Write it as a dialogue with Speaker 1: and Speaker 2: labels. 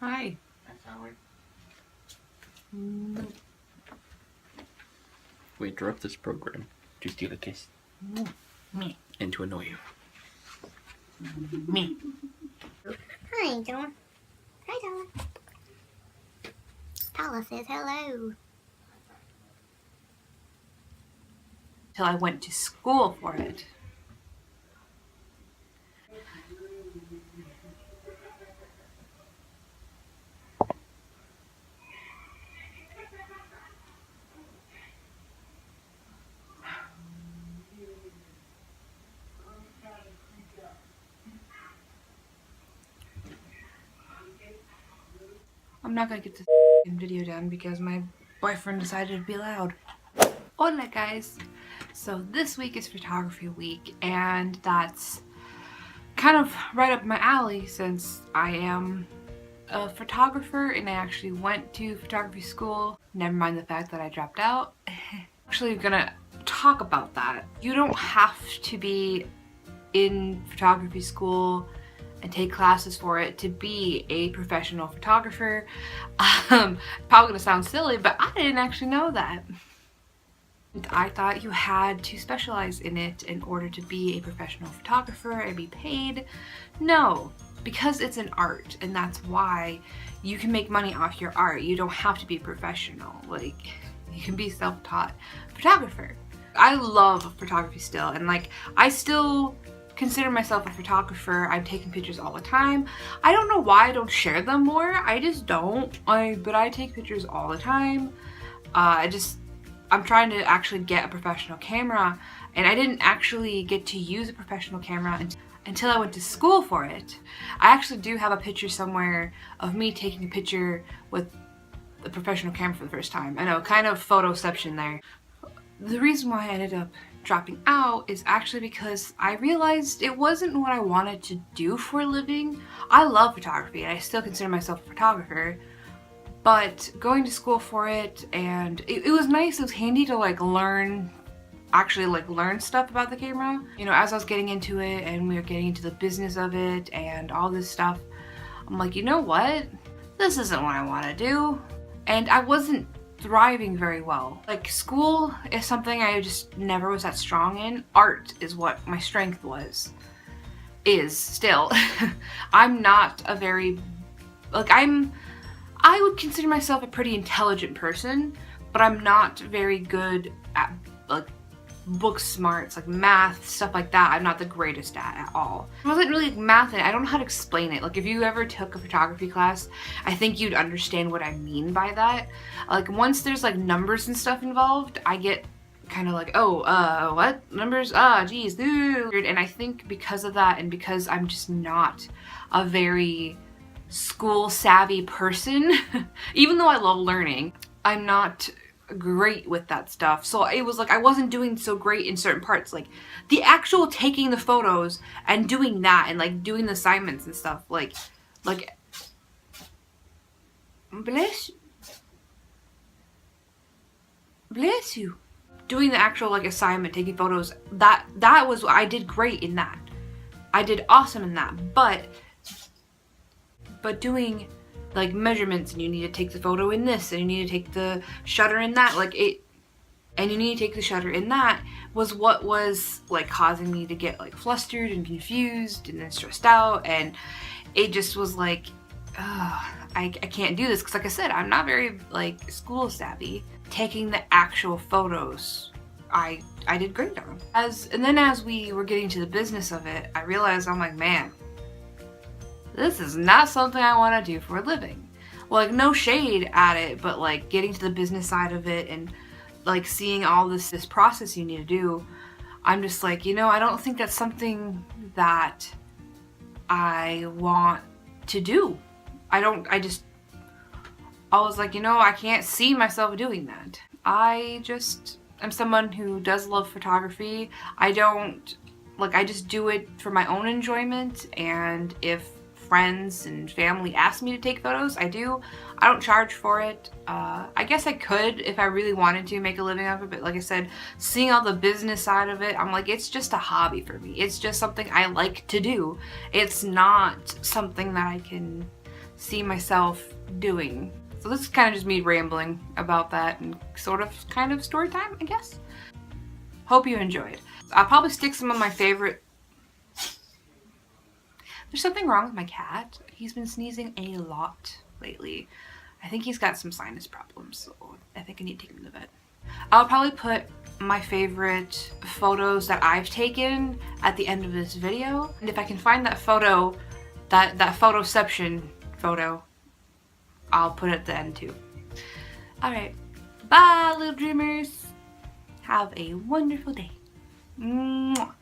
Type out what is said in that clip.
Speaker 1: Hi.
Speaker 2: That's Howard.
Speaker 3: We interrupt this program to steal a kiss
Speaker 1: Me.
Speaker 3: and to annoy you.
Speaker 1: Me.
Speaker 4: Hi, Dawn. Hi, Dawn. Tala says hello.
Speaker 1: Till I went to school for it. I'm not gonna get this video done because my boyfriend decided to be loud. Hola guys! So this week is photography week, and that's kind of right up my alley since I am a photographer and I actually went to photography school. Never mind the fact that I dropped out. Actually gonna talk about that. You don't have to be in photography school and take classes for it to be a professional photographer. Probably gonna sound silly, but I didn't actually know that. I thought you had to specialize in it in order to be a professional photographer and be paid. No, because it's an art, and that's why you can make money off your art. You don't have to be professional. Like, you can be self-taught photographer. I love photography still, and I still consider myself a photographer. I'm taking pictures all the time. I don't know why I don't share them more. I just don't. But I take pictures all the time. I'm trying to actually get a professional camera, and I didn't actually get to use a professional camera until I went to school for it. I actually do have a picture somewhere of me taking a picture with a professional camera for the first time. I know, kind of photoception there. The reason why I ended up dropping out is actually because I realized it wasn't what I wanted to do for a living. I love photography, and I still consider myself a photographer. But going to school for it, and it was nice, it was handy to learn stuff about the camera. You know, as I was getting into it and we were getting into the business of it and all this stuff, I'm like, you know what? This isn't what I want to do. And I wasn't thriving very well. Like, school is something I just never was that strong in. Art is what my strength was. Is still. I'm not a very, I would consider myself a pretty intelligent person, but I'm not very good at book smarts, like math, stuff like that. I'm not the greatest at all. It wasn't really math, and I don't know how to explain it. Like, if you ever took a photography class, I think you'd understand what I mean by that. Like, once there's numbers and stuff involved, I get kind of what? Numbers? Geez, dude. And I think because of that, and because I'm just not a very school savvy person, even though I love learning, I'm not great with that stuff. So it was I wasn't doing so great in certain parts, like the actual taking the photos and doing that, and doing the assignments and stuff, bless you, doing the actual assignment, taking photos, that was, I did great in that. I did awesome in that. But doing measurements, and you need to take the photo in this, and you need to take the shutter in that, and you need to take the shutter in that, was what was causing me to get flustered and confused and then stressed out. And it just was I can't do this, because like I said, I'm not very school savvy. Taking the actual photos, I did great on. And then as we were getting to the business of it, I realized, I'm like, man, this is not something I want to do for a living. Well, no shade at it, but getting to the business side of it, and seeing all this process you need to do, I'm just I don't think that's something that I want to do. I was I can't see myself doing that. I just am someone who does love photography. I just do it for my own enjoyment, and if friends and family ask me to take photos, I do. I don't charge for it. I guess I could, if I really wanted to, make a living of it, but like I said, seeing all the business side of it, I'm it's just a hobby for me. It's just something I like to do. It's not something that I can see myself doing. So this is kind of just me rambling about that and sort of kind of story time, I guess. Hope you enjoyed. I'll probably stick some of my favorite. There's something wrong with my cat. He's been sneezing a lot lately. I think he's got some sinus problems, so I think I need to take him to the vet. I'll probably put my favorite photos that I've taken at the end of this video. And if I can find that photo, that photoception photo, I'll put it at the end too. Alright, bye little dreamers. Have a wonderful day. Mwah.